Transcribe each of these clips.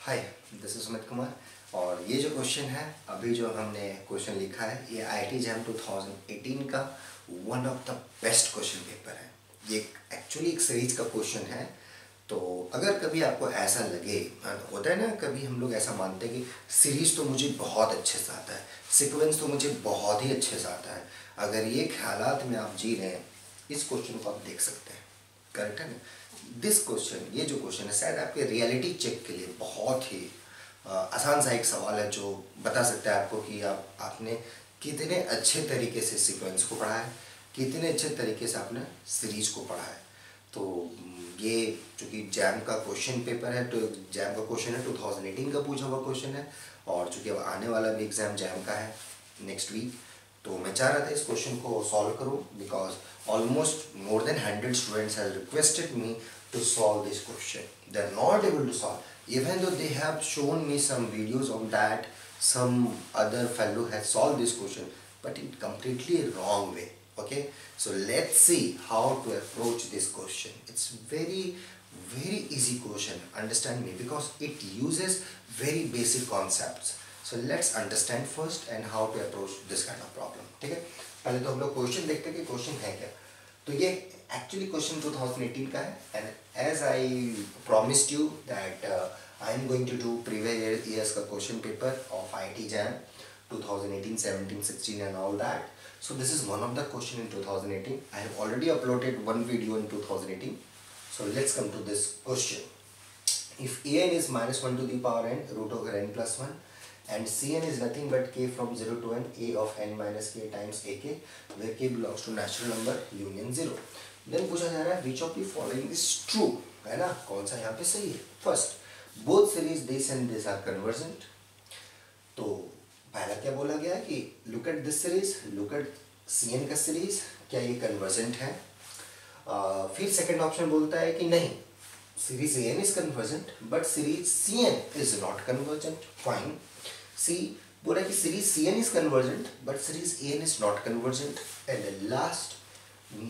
Hi, this is Sumit Kumar. और ये जो क्वेश्चन है, अभी जो हमने क्वेश्चन लिखा है, ये IIT JAM 2018 का one of the best question paper है। ये एक्चुअली एक सीरीज का क्वेश्चन है। तो अगर कभी आपको ऐसा लगे, होता है ना, कभी हम लोग ऐसा मानते हैं कि सीरीज तो मुझे बहुत अच्छे से आता है, सीक्वेंस तो मुझे बहुत ही अच्छे से आता है। अगर ये ख्यालात में आप जी रहे हैं, इस क्वेश्चन को आप देख सकते हैं। करेक्ट है ना? दिस क्वेश्चन, ये जो क्वेश्चन है, शायद आपके रियलिटी चेक के लिए बहुत ही आसान सा एक सवाल है, जो बता सकता है आपको कि आपने कितने अच्छे तरीके से सीक्वेंस को पढ़ा है, कितने अच्छे तरीके से आपने सीरीज को पढ़ा है। तो ये चूँकि जैम का क्वेश्चन पेपर है, तो जैम का क्वेश्चन है 2018 का पूछा हुआ क्वेश्चन है। और चूँकि अब आने वाला भी एग्ज़ाम जैम का है नेक्स्ट वीक, तो मैं चाह रहा था इस क्वेश्चन को सॉल्व करूं, because almost more than 100 students have requested me to solve this question. They are not able to solve, even though they have shown me some videos on that some other fellow has solved this question, but in completely wrong way. Okay, so let's see how to approach this question. It's very easy question, understand me, because it uses very basic concepts. So let's understand first and how to approach this kind of problem. ठीक है, पहले तो हम लोग question देखते हैं कि question है क्या। तो ये एक्चुअली क्वेश्चन 2018 का है, and as I promised you that I am going to do previous years का question paper of IIT JAM 2018, 17, 16 and all that. So this is one of the question in 2018. I have already uploaded one video in 2018. So let's come to this question. If an is minus 1 to the power n root over n plus 1 and Cn is nothing but k from 0 to n a of n minus k times ak, where k belongs to natural number union 0. Then पूछा जा रहा है which of the following is true, है ना, कौन सा यहाँ पे सही है। First, both series this and this are convergent. तो पहला क्या बोला गया है कि look at this series, look at Cn का सीरीज, क्या ये convergent है। फिर सेकंड ऑप्शन बोलता है कि नहीं, series An is convergent but series Cn is not convergent. Fine. C बोला कि series Cn is convergent but series An is not convergent. And the last,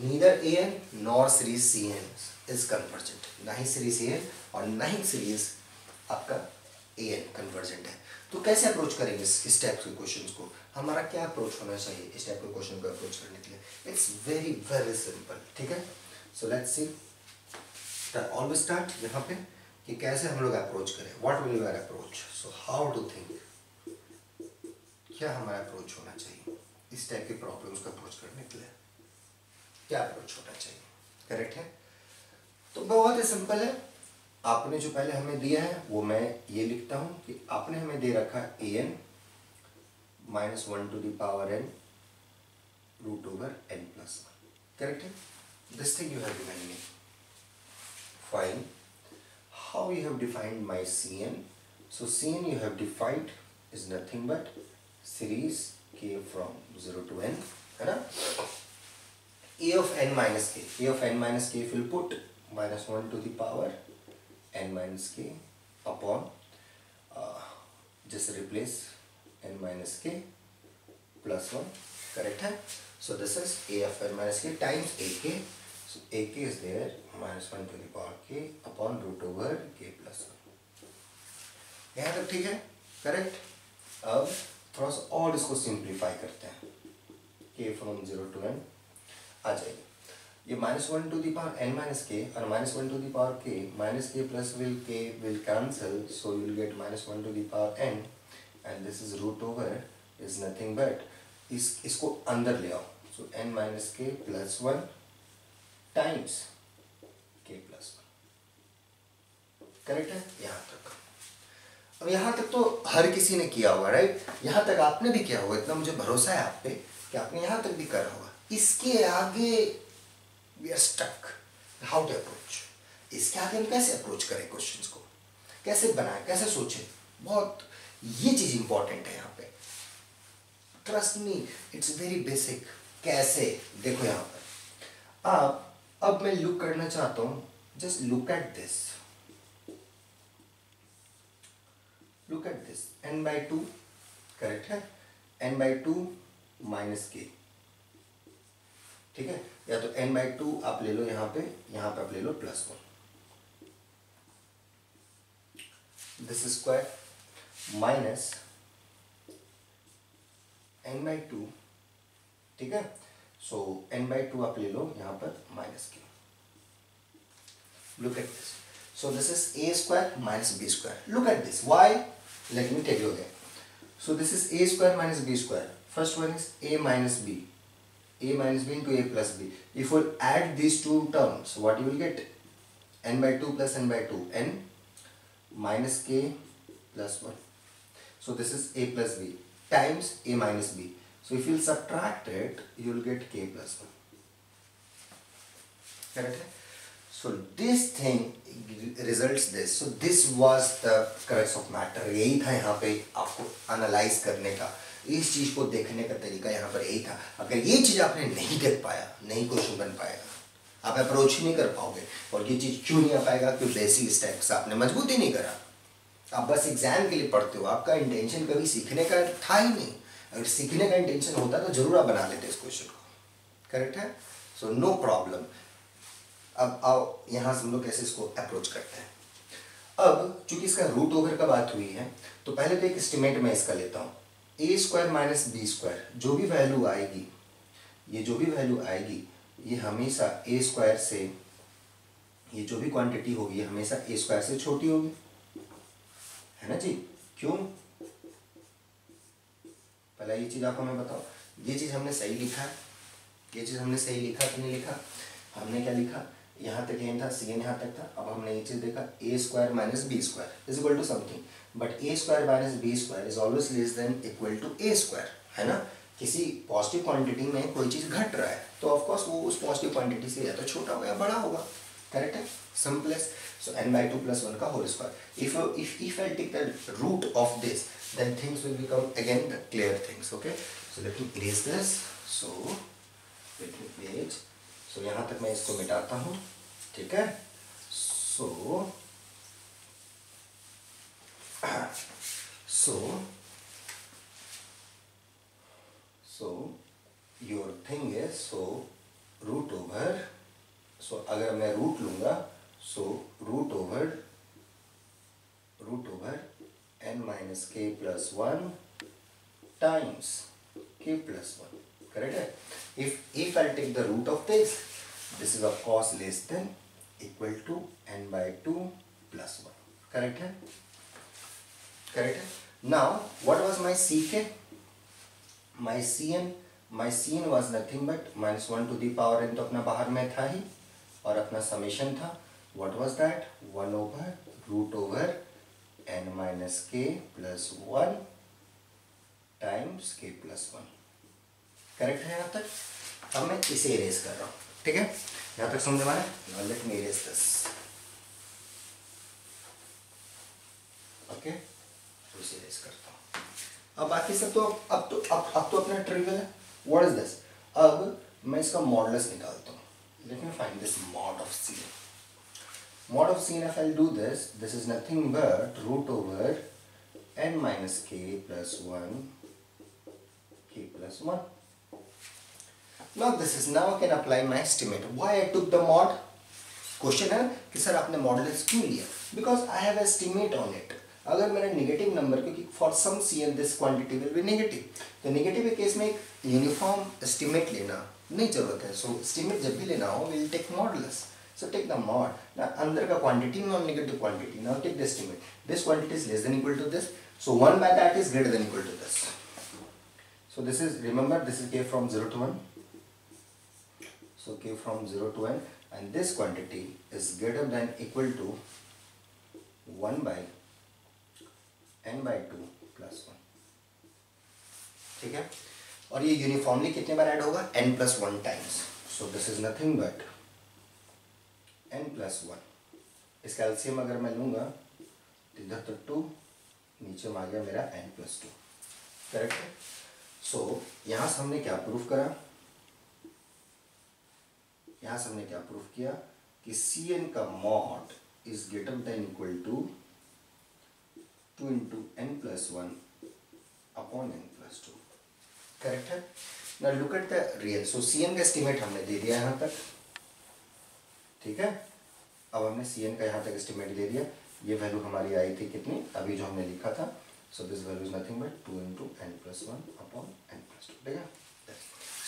neither An nor series Cn is convergent. ना ही series An और ना ही series आपका An convergent है। तो कैसे approach करेंगे इस टाइप के क्वेश्चंस को, हमारा क्या अप्रोच होना चाहिए इस टाइप के क्वेश्चन को अप्रोच करने के लिए। It's very simple. ठीक है, so let's see, always start यहाँ पे कि कैसे हम लोग अप्रोच करें, what will your approach. So how to think, क्या हमारा अप्रोच होना चाहिए इस टाइप के प्रॉब्लम्स को अप्रोच करने के लिए, क्या अप्रोच होना चाहिए। करेक्ट है, तो बहुत ही सिंपल है। आपने जो पहले हमें दिया है वो मैं ये लिखता हूँ कि आपने हमें दे रखा है an minus 1 to the power n root over n plus 1. Correct है, this thing you have given me. Fine. How you have defined my Cn? So Cn you have defined is nothing but series k from 0 to n, है ना। a of n minus k, a of n minus k will put minus 1 to the power n minus k upon just replace n minus k plus 1. Correct है, so this is a of n minus k times ak. So ak is there, minus 1 to the power k upon root over k plus 1. यहाँ तक ठीक है। Correct, अब थोड़ा सा और इसको सिंप्लीफाई करते हैं। k from 0 to n आ जाएगी, ये minus 1 to the power n minus k और minus 1 to the power k, minus k plus k will cancel, so you will get minus 1 to the power n and this is root over is nothing but इसको अंदर ले आओ, so n minus k plus 1 times k plus 1. Correct है यहाँ तक। अब यहाँ तक तो हर किसी ने किया होगा, राइट। यहाँ तक आपने भी किया होगा, इतना मुझे भरोसा है आप पे कि आपने यहाँ तक भी करा होगा। इसके आगे we are stuck. How to approach? इसके आगे हम कैसे अप्रोच करें क्वेश्चंस को, कैसे बनाएं, कैसे सोचें, बहुत ये चीज इंपॉर्टेंट है यहाँ पे। Trust me, it's very basic. कैसे, देखो यहाँ पर आप, अब मैं लुक करना चाहता हूँ, just look at this, look at this, n/2, correct है, n/2 माइनस k। ठीक है, या तो n/2 आप ले लो यहाँ पे आप ले लो +1। This square minus n by to, ठीक है। सो n बाई टू आप ले लो यहाँ पर माइनस के। Look at this. So this is a square minus b square. Look at this. Why? Let me tell you again. So this is a square minus b square. First one is a minus b. A minus b into a plus b. If we add these two terms, what you will get? N by 2 plus n by 2. N minus k plus 1. So this is a plus b times a minus b. So if you subtract it, you will get k plus 1. Correct? So this thing results this. So this was the crux of matter. यही था यहाँ पे आपको analyse करने का, इस चीज को देखने का तरीका यहाँ पर यही था। अगर ये चीज आपने नहीं देख पाया, नहीं क्वेश्चन बन पाएगा, आप अप्रोच ही नहीं कर पाओगे। और ये चीज क्यों नहीं आ पाएगा? क्योंकि बेसिक स्टेप्स आपने मजबूत ही नहीं करा। आप बस एग्जाम के लिए पढ़ते हो, आपका इंटेंशन कभी सीखने का था ही नहीं। अगर सीखने का इंटेंशन होता तो जरूर आप बना लेते इस क्वेश्चन को। करेक्ट है? So no problem. अब आओ यहाँ से हम लोग कैसे इसको अप्रोच करते हैं। अब चूंकि इसका रूट ओवर का बात हुई है, तो पहले तो एक एस्टिमेट मैं इसका लेता हूँ। ए स्क्वायर माइनस बी स्क्वायर, जो भी वैल्यू आएगी, ये जो भी वैल्यू आएगी, ये हमेशा ए स्क्वायर से, ये जो भी क्वांटिटी होगी हमेशा ए स्क्वायर से छोटी होगी, है ना जी? क्यों? पहला ये चीज आप हमें बताओ। ये चीज हमने सही लिखा है, ये चीज हमने सही लिखा कि नहीं लिखा? हमने क्या लिखा? यहाँ तक एन था, सी एन यहाँ तक था। अब हमने ये चीज देखा, A square minus B square is equal to something, but A square minus B square is always less than equal to A square, है ना? किसी पॉजिटिव क्वांटिटी में कोई चीज घट रहा है तो ऑफ कोर्स वो उस पॉजिटिव क्वांटिटी से या तो छोटा होगा या बड़ा होगा। करेक्ट है? Simplest. So n by two plus one का whole square. if I take the root of this, then things will become again the clear things. Okay, so let me erase this. So let me erase. So यहाँ तक मैं इसको मिटाता हूँ, ठीक है? So your thing is, so root over, so अगर मैं root लूँगा, so root over n minus k plus 1 times k plus 1. Correct है? If I take the root of this is of course less than equal to n by 2 plus 1. Correct है? Correct है? Now what was my ck? My cn was nothing but minus 1 to the power n, तो अपना बाहर में था ही, और अपना summation था। What was that? 1 over root over n minus k plus 1 times k plus 1. Correct है यहाँ तक? अब मैं इसे इरेज कर रहा हूँ, ठीक है? यहाँ तक समझ में आया? Now let me erase this. Okay, तो इसे इरेज करता हूँ। अब बाकी सब तो अब तो अपना ट्रिवियल है। What is this? अब मैं इसका मॉडुलस निकालता हूँ। Let me find this mod of C. Mod of Cn, if I'll do this is nothing but root over n minus k plus 1 k plus 1. Now I can apply my estimate. Why I took the mod? Question है कि sir आपने modulus क्यों लिया? Because I have estimate on it. अगर मेरा negative number, क्योंकि for some Cn this quantity will be negative, तो negative के केस में एक यूनिफॉर्म एस्टिमेट लेना नहीं जरूरत है। सो एस्टिमेट जब भी लेना हो, we'll take modulus. So take the mod. Now अंदर का quantity non negative quantity. Now take the estimate. This quantity is less than equal to this. So 1 by that is greater than equal to this. So this is, remember, this is k from 0 to 1. So k from 0 to 1, and this quantity is greater than equal to 1 by n by 2 plus 1. ठीक है? और ये uniformly कितने बार add होगा? n plus 1 times. So this is nothing but n plus 1. इसका LCM अगर मैं लूँगा तो इधर तो 2, नीचे में आ गया मेरा n plus 2. करेक्ट है? सो यहाँ से हमने क्या प्रूफ करा? यहाँ से हमने क्या प्रूफ किया कि Cn का mod is greater than equal to 2 into n plus 1 upon n plus 2. Correct है? Now look at the real. So Cn का एस्टिमेट हमने दे दिया यहाँ तक, ठीक है? अब हमने Cn का यहाँ तक एस्टिमेट दे दिया। ये वैल्यू हमारी आई थी कितनी, अभी जो हमने लिखा था. So this value is nothing but 2 into n+1 upon n+2. ठीक है.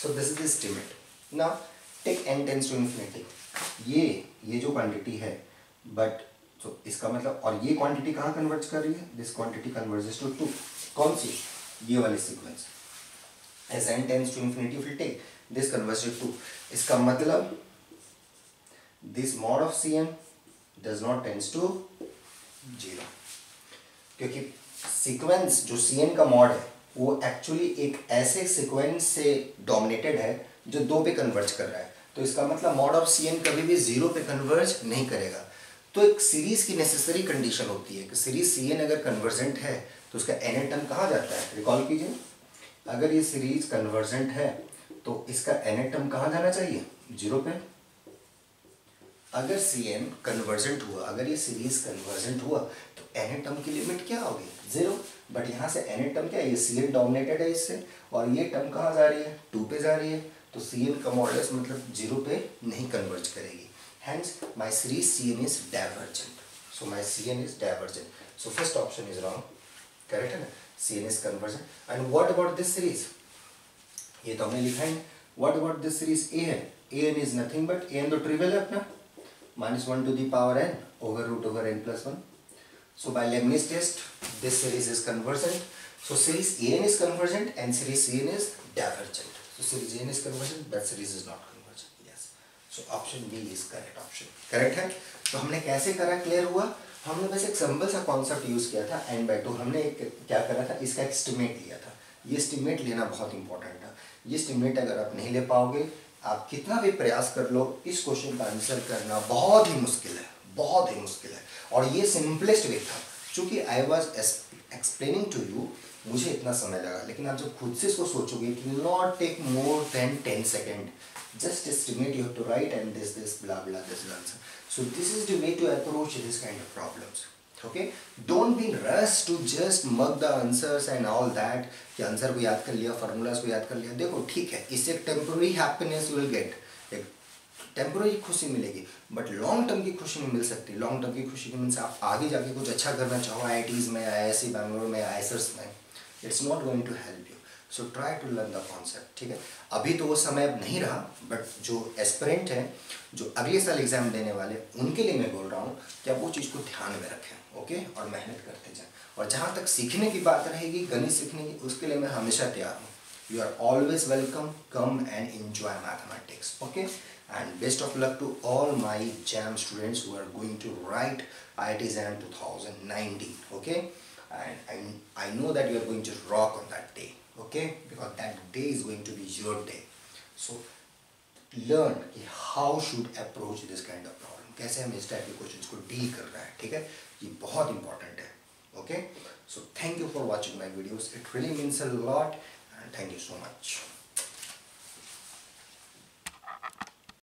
So this is the estimate. Now take n tends to infinity. ये जो क्वांटिटी है, बट तो इसका मतलब, और ये क्वांटिटी कहाँ कन्वर्ट कर रही है, दिस क्वांटिटी कन्वर्जेस टू 2. कौन सी, ये वाली sequence. as n tends to infinity will take this converts to 2. इसका मतलब this mod of Cn does not tends to 0, क्योंकि सीक्वेंस जो Cn का मॉड है वो एक्चुअली एक ऐसे सीक्वेंस से डोमिनेटेड है जो 2 पे कन्वर्ज कर रहा है. तो इसका मतलब मॉड ऑफ Cn कभी भी 0 पे कन्वर्ज नहीं करेगा. तो एक सीरीज की नेसेसरी कंडीशन होती है कि सीरीज Cn अगर कन्वर्जेंट है तो उसका nth टर्म कहाँ जाता है. रिकॉल कीजिए, अगर ये सीरीज कन्वर्जेंट है तो इसका nth टर्म कहाँ जाना चाहिए, 0 पे. अगर Cn कन्वर्जेंट हुआ, अगर ये सीरीज कन्वर्जेंट हुआ तो nth टर्म की लिमिट क्या होगी, 0. बट यहाँ से nth टर्म क्या है, ये Cn डोमिनेटेड है इससे, और ये टर्म कहाँ जा रही है, 2 पे जा रही है. तो Cn का मॉडुलस मतलब 0 पे नहीं कन्वर्ज करेगी. Hence my series Cn is divergent. So my Cn is divergent. So first option is wrong. Correct है ना, Cn is convergent. And what about this series? ये तो हमने लिखा है. What about this series An? An is nothing but An तो trivial है अपना, -1 to the power n over root over n+1. So by Leibniz test, this series is convergent. So series An is convergent and series Cn is divergent. So series An is convergent, but series is not convergent. Yes. So option B is correct option. Correct है. तो हमने कैसे करा, clear हुआ. हमने बस एक simple सा कॉन्सेप्ट यूज किया था n/2. हमने क्या करा था, इसका एस्टिमेट लिया था. ये एस्टिमेट लेना बहुत इंपॉर्टेंट था. ये एस्टिमेट अगर आप नहीं ले पाओगे, आप कितना भी प्रयास कर लो, इस क्वेश्चन का आंसर करना बहुत ही मुश्किल है, बहुत ही मुश्किल है. और ये सिंपलेस्ट वे था. चूँकि I was explaining to you, मुझे इतना समय लगा, लेकिन आप जब खुद से इसको सोचोगे, it will not take more than 10 second. Just estimate, you have to write and this blah blah, this is answer. So this is the way to approach this kind of problems. Okay, don't be rushed to just mug the answers and all that कि answer को याद कर लिया, formulas को याद कर लिया. देखो ठीक है, इससे टेम्पोररी हैप्पीनेस विल गेट, एक टेम्पोररी खुशी मिलेगी, बट लॉन्ग टर्म की खुशी नहीं मिल सकती. लॉन्ग टर्म की खुशी के मीन्स आप आगे जाके कुछ अच्छा करना चाहो, IITs में, IISc बैंगलोर में, IISers में, it's not going to help you. So try to learn the concept. ठीक है, अभी तो वो समय अब नहीं रहा, बट जो एस्पिरेंट हैं, जो अगले साल एग्जाम देने वाले, उनके लिए मैं बोल रहा हूँ कि आप वो चीज़ को ध्यान में रखें. ओके, और मेहनत करते जाएं. और जहाँ तक सीखने की बात रहेगी, गणित सीखने की, उसके लिए मैं हमेशा तैयार हूँ. You are always welcome. Come and enjoy mathematics. Okay, and best of luck to all my JAM students who are going to write IIT JAM 2019. Okay, and I know that you are going to rock on that day. Okay, because that day is going to be your day. So learn कि how should approach this kind of problem, कैसे हम इस type के questions को deal कर रहे हैं. ठीक है, ये बहुत इंपॉर्टेंट है. Okay, so thank you for watching my videos. It really means a lot, and thank you so much.